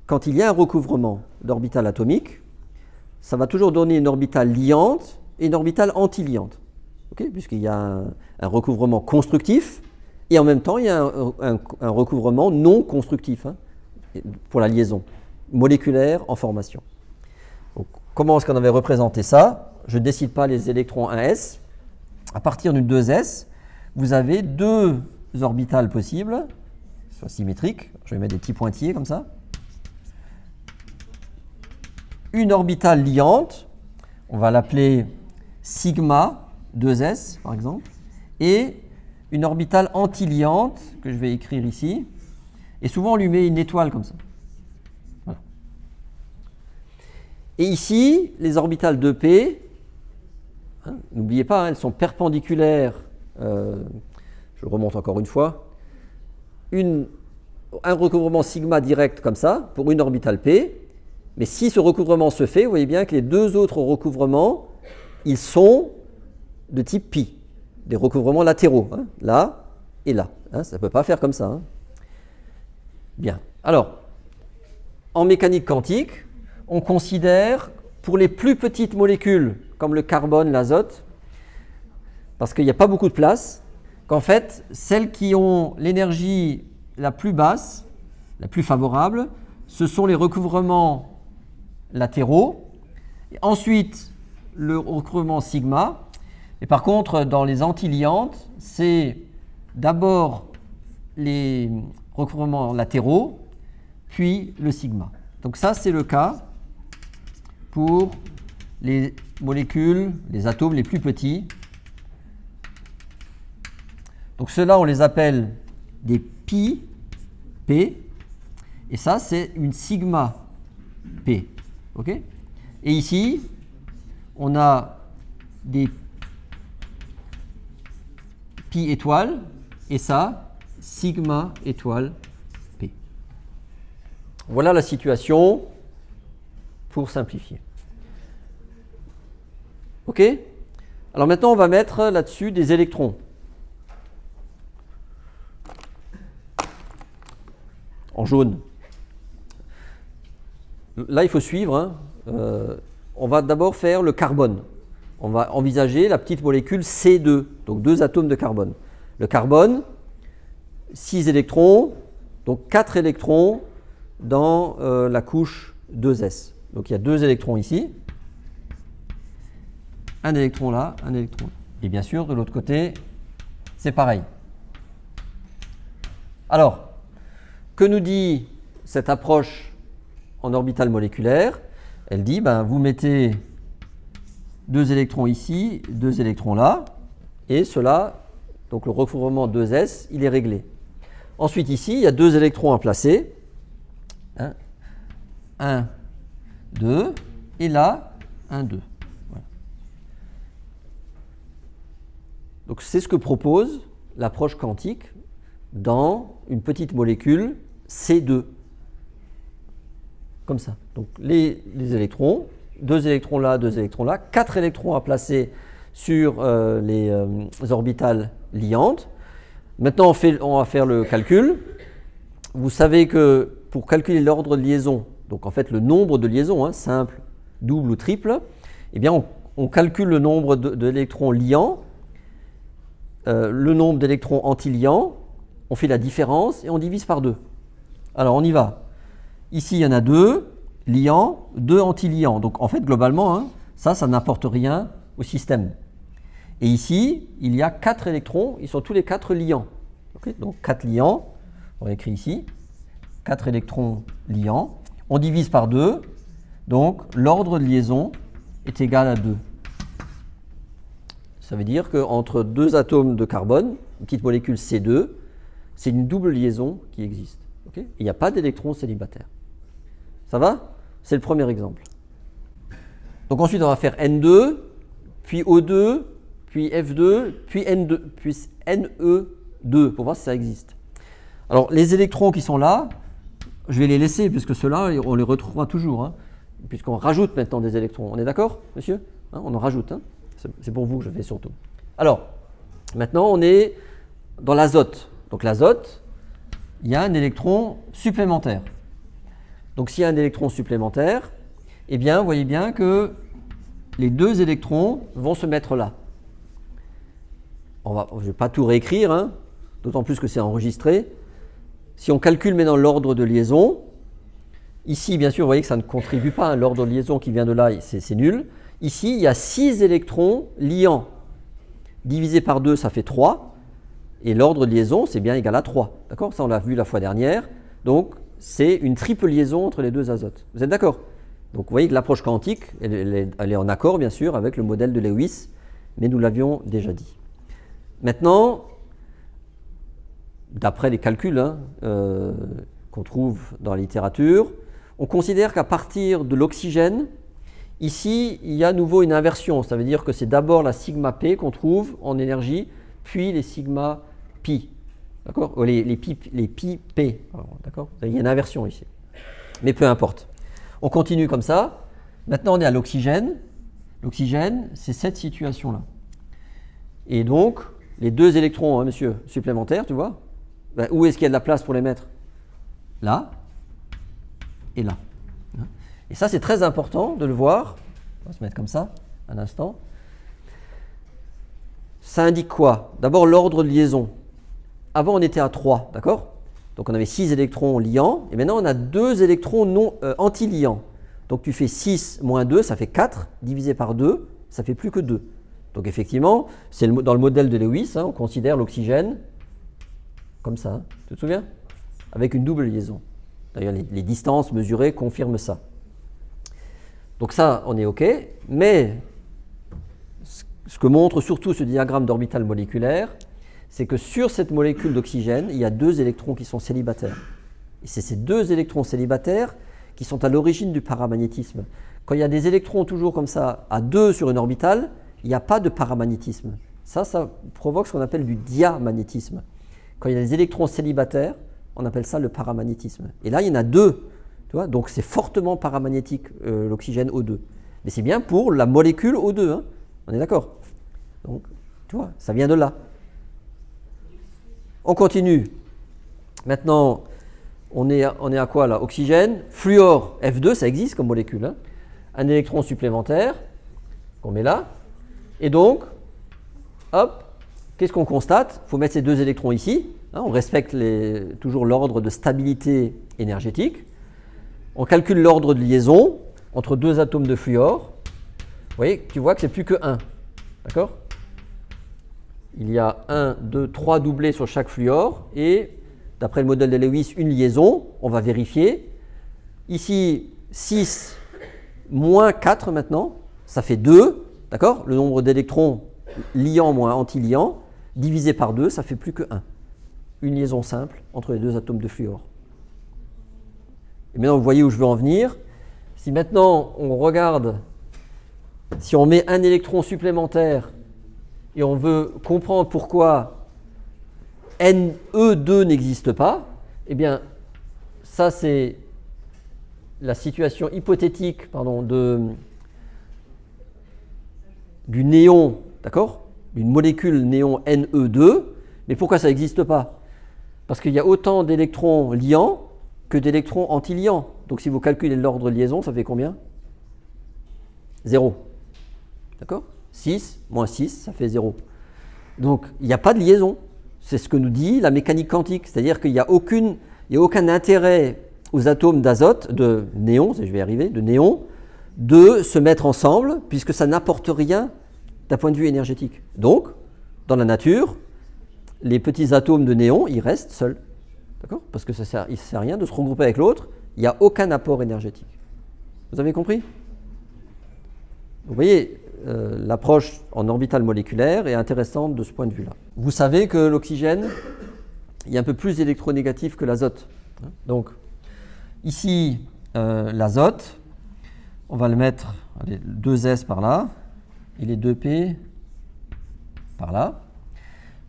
quand il y a un recouvrement d'orbital atomique, ça va toujours donner une orbitale liante et une orbitale antiliante. Okay, puisqu'il y a un recouvrement constructif et en même temps il y a un recouvrement non constructif, hein, pour la liaison moléculaire en formation. Donc, comment est-ce qu'on avait représenté ça? Je ne décide pas les électrons 1s. À partir d'une 2s, vous avez deux orbitales possibles, soit symétriques. Je vais mettre des petits pointillés comme ça. Une orbitale liante, on va l'appeler sigma 2s par exemple, et une orbitale antiliante que je vais écrire ici, et souvent on lui met une étoile comme ça. Voilà. Et ici, les orbitales 2p, hein, n'oubliez pas, hein, elles sont perpendiculaires, je remonte encore une fois, un recouvrement sigma direct comme ça, pour une orbitale p, mais si ce recouvrement se fait, vous voyez bien que les deux autres recouvrements, ils sont de type pi, des recouvrements latéraux, hein, là et là. Hein, ça ne peut pas faire comme ça. Hein. Bien. Alors, en mécanique quantique, on considère pour les plus petites molécules, comme le carbone, l'azote, parce qu'il n'y a pas beaucoup de place, qu'en fait, celles qui ont l'énergie la plus basse, la plus favorable, ce sont les recouvrements latéraux. Et ensuite, le recouvrement sigma. Et par contre, dans les antiliantes, c'est d'abord les recouvrements latéraux, puis le sigma. Donc ça, c'est le cas pour les molécules, les atomes les plus petits. Donc ceux-là, on les appelle des pi, P, et ça, c'est une sigma P. Okay, et ici, on a des pi étoiles, et ça, sigma étoile P. Voilà la situation pour simplifier. OK? Alors maintenant, on va mettre là-dessus des électrons. En jaune. Là, il faut suivre. Hein. On va d'abord faire le carbone. On va envisager la petite molécule C2, donc 2 atomes de carbone. Le carbone, 6 électrons, donc 4 électrons dans la couche 2s. Donc il y a 2 électrons ici, un électron là, un électron là. Et bien sûr, de l'autre côté, c'est pareil. Alors, que nous dit cette approche en orbitale moléculaire? Elle dit, ben, vous mettez 2 électrons ici, 2 électrons là, et cela, donc le recouvrement 2s, il est réglé. Ensuite, ici, il y a 2 électrons à placer. 1, 2, et là, 1, 2. Voilà. Donc, c'est ce que propose l'approche quantique dans une petite molécule C2. Comme ça. Donc, les électrons, 2 électrons là, 2 électrons là, 4 électrons à placer sur les orbitales liantes. Maintenant, on va faire le calcul. Vous savez que pour calculer l'ordre de liaison, donc en fait le nombre de liaisons, hein, simple, double ou triple, eh bien on calcule le nombre d'électrons liants, le nombre d'électrons antiliants, on fait la différence et on divise par 2. Alors on y va. Ici il y en a 2 liants, 2 antiliants. Donc en fait globalement, hein, ça n'apporte rien au système. Et ici, il y a 4 électrons, ils sont tous les 4 liants. Okay, donc 4 liants, on va écrire ici, 4 électrons liants. On divise par 2, donc l'ordre de liaison est égal à 2. Ça veut dire qu'entre 2 atomes de carbone, une petite molécule C2, c'est une double liaison qui existe. Okay, il n'y a pas d'électrons célibataires. Ça va? C'est le premier exemple. Donc ensuite, on va faire N2, puis O2, puis F2, puis N2, puis NE2, pour voir si ça existe. Alors, les électrons qui sont là, je vais les laisser, puisque ceux-là, on les retrouvera toujours, hein, puisqu'on rajoute maintenant des électrons. On est d'accord, monsieur? Hein, on en rajoute. Hein, c'est pour vous que je fais surtout. Alors, maintenant, on est dans l'azote. Donc, l'azote, il y a un électron supplémentaire. Donc s'il y a un électron supplémentaire, eh bien, vous voyez bien que les deux électrons vont se mettre là. Je ne vais pas tout réécrire, hein, d'autant plus que c'est enregistré. Si on calcule maintenant l'ordre de liaison, ici, bien sûr, vous voyez que ça ne contribue pas, hein, l'ordre de liaison qui vient de là, c'est nul. Ici, il y a 6 électrons liants. Divisé par 2, ça fait 3. Et l'ordre de liaison, c'est bien égal à 3. D'accord? Ça, on l'a vu la fois dernière. Donc, c'est une triple liaison entre les deux azotes. Vous êtes d'accord? Donc, vous voyez que l'approche quantique, elle est en accord, bien sûr, avec le modèle de Lewis, mais nous l'avions déjà dit. Maintenant, d'après les calculs qu'on trouve dans la littérature, on considère qu'à partir de l'oxygène, ici, il y a à nouveau une inversion. Ça veut dire que c'est d'abord la sigma P qu'on trouve en énergie, puis les sigma pi. D'accord? Les pi P. D'accord? Il y a une inversion ici. Mais peu importe. On continue comme ça. Maintenant, on est à l'oxygène. L'oxygène, c'est cette situation-là. Et donc, les deux électrons, hein, monsieur, supplémentaires, tu vois, ben, où est-ce qu'il y a de la place pour les mettre? Là et là. Et ça, c'est très important de le voir. On va se mettre comme ça, un instant. Ça indique quoi? D'abord, l'ordre de liaison. Avant, on était à 3, d'accord? Donc, on avait 6 électrons liants. Et maintenant, on a 2 électrons non anti-liants. Donc, tu fais 6 moins 2, ça fait 4. Divisé par 2, ça fait plus que 2. Donc, effectivement, c'est dans le modèle de Lewis, hein, on considère l'oxygène comme ça. Hein, tu te souviens? Avec une double liaison. D'ailleurs, les distances mesurées confirment ça. Donc ça, on est OK, mais ce que montre surtout ce diagramme d'orbital moléculaire, c'est que sur cette molécule d'oxygène, il y a 2 électrons qui sont célibataires. Et c'est ces 2 électrons célibataires qui sont à l'origine du paramagnétisme. Quand il y a des électrons toujours comme ça, à 2 sur une orbitale, il n'y a pas de paramagnétisme. Ça provoque ce qu'on appelle du diamagnétisme. Quand il y a des électrons célibataires, on appelle ça le paramagnétisme. Et là, il y en a 2. Tu vois, donc c'est fortement paramagnétique l'oxygène O2. Mais c'est bien pour la molécule O2, hein. On est d'accord? Donc, tu vois, ça vient de là. On continue. Maintenant, on est à quoi là? Oxygène, fluor, F2, ça existe comme molécule. Hein. Un électron supplémentaire qu'on met là. Et donc, hop, qu'est-ce qu'on constate? Il faut mettre ces 2 électrons ici. Hein, on respecte toujours l'ordre de stabilité énergétique. On calcule l'ordre de liaison entre 2 atomes de fluor. Vous voyez, tu vois que c'est plus que 1. D'accord? Il y a 1, 2, 3 doublés sur chaque fluor. Et d'après le modèle de Lewis, une liaison. On va vérifier. Ici, 6 moins 4 maintenant. Ça fait 2. D'accord? Le nombre d'électrons liants moins anti-liants. Divisé par 2, ça fait plus que 1. Une liaison simple entre les 2 atomes de fluor. Et maintenant, vous voyez où je veux en venir. Si maintenant, on regarde, si on met un électron supplémentaire et on veut comprendre pourquoi Ne2 n'existe pas, eh bien, ça c'est la situation hypothétique du néon, d'accord? D'une molécule néon Ne2. Mais pourquoi ça n'existe pas? Parce qu'il y a autant d'électrons liants que d'électrons anti-liants. Donc si vous calculez l'ordre de liaison, ça fait combien? 0. D'accord? 6 moins 6, ça fait 0. Donc il n'y a pas de liaison. C'est ce que nous dit la mécanique quantique. C'est-à-dire qu'il n'y a aucun intérêt aux atomes d'azote, de néon, je vais y arriver, de néon, de se mettre ensemble, puisque ça n'apporte rien d'un point de vue énergétique. Donc, dans la nature, les petits atomes de néon, ils restent seuls. D'accord? Parce que il ne sert à rien de se regrouper avec l'autre, il n'y a aucun apport énergétique. Vous avez compris? Vous voyez, l'approche en orbital moléculaire est intéressante de ce point de vue-là. Vous savez que l'oxygène est un peu plus électronégatif que l'azote. Donc, ici, l'azote, on va le mettre, allez, 2S par là, et les 2P par là.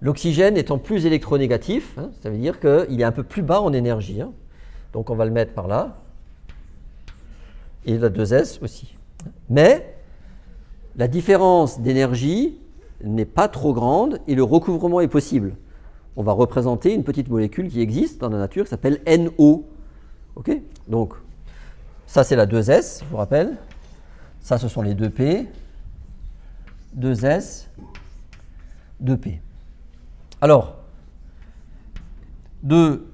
L'oxygène étant plus électronégatif, hein, ça veut dire qu'il est un peu plus bas en énergie. Hein. Donc on va le mettre par là. Et la 2S aussi. Mais la différence d'énergie n'est pas trop grande et le recouvrement est possible. On va représenter une petite molécule qui existe dans la nature qui s'appelle NO. Okay? Donc Ça, c'est la 2s, je vous rappelle. Ça, ce sont les 2p. 2s, 2p. Alors, 2,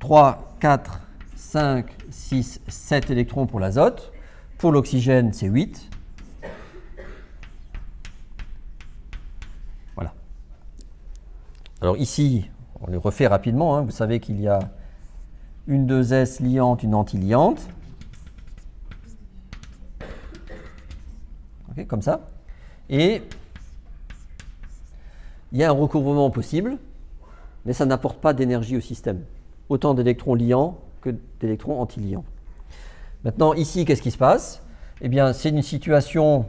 3, 4, 5, 6, 7 électrons pour l'azote. Pour l'oxygène, c'est 8. Voilà. Alors ici, on les refait rapidement. Vous savez qu'il y a une 2s liante, une antiliante. Okay, comme ça. Et il y a un recouvrement possible, mais ça n'apporte pas d'énergie au système. Autant d'électrons liants que d'électrons antiliants. Maintenant, ici, qu'est-ce qui se passe? Eh bien, c'est une situation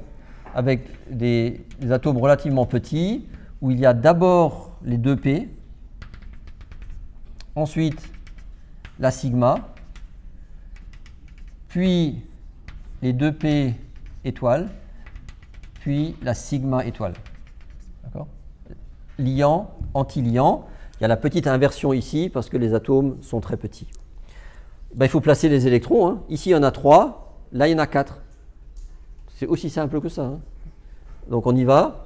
avec des atomes relativement petits, où il y a d'abord les 2p, ensuite la sigma, puis les 2p étoiles, puis la sigma étoile. D'accord? Liant, antiliant. Il y a la petite inversion ici parce que les atomes sont très petits. Ben, il faut placer les électrons. Ici, il y en a 3. Là, il y en a 4. C'est aussi simple que ça. Donc, on y va.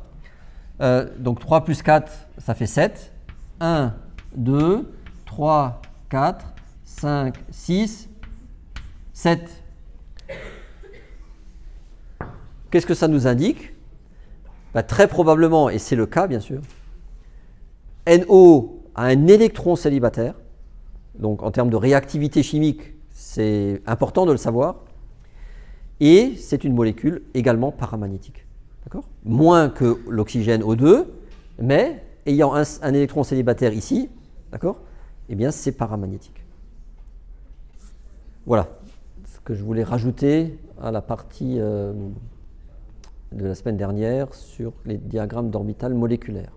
Donc, 3 plus 4, ça fait 7. 1, 2, 3, 4, 5, 6, 7. Qu'est-ce que ça nous indique? Ben, très probablement, et c'est le cas bien sûr, NO a un électron célibataire. Donc en termes de réactivité chimique, c'est important de le savoir. Et c'est une molécule également paramagnétique. Moins que l'oxygène O2, mais ayant un électron célibataire ici, d'accord, eh bien c'est paramagnétique. Voilà ce que je voulais rajouter à la partie de la semaine dernière sur les diagrammes d'orbitales moléculaires.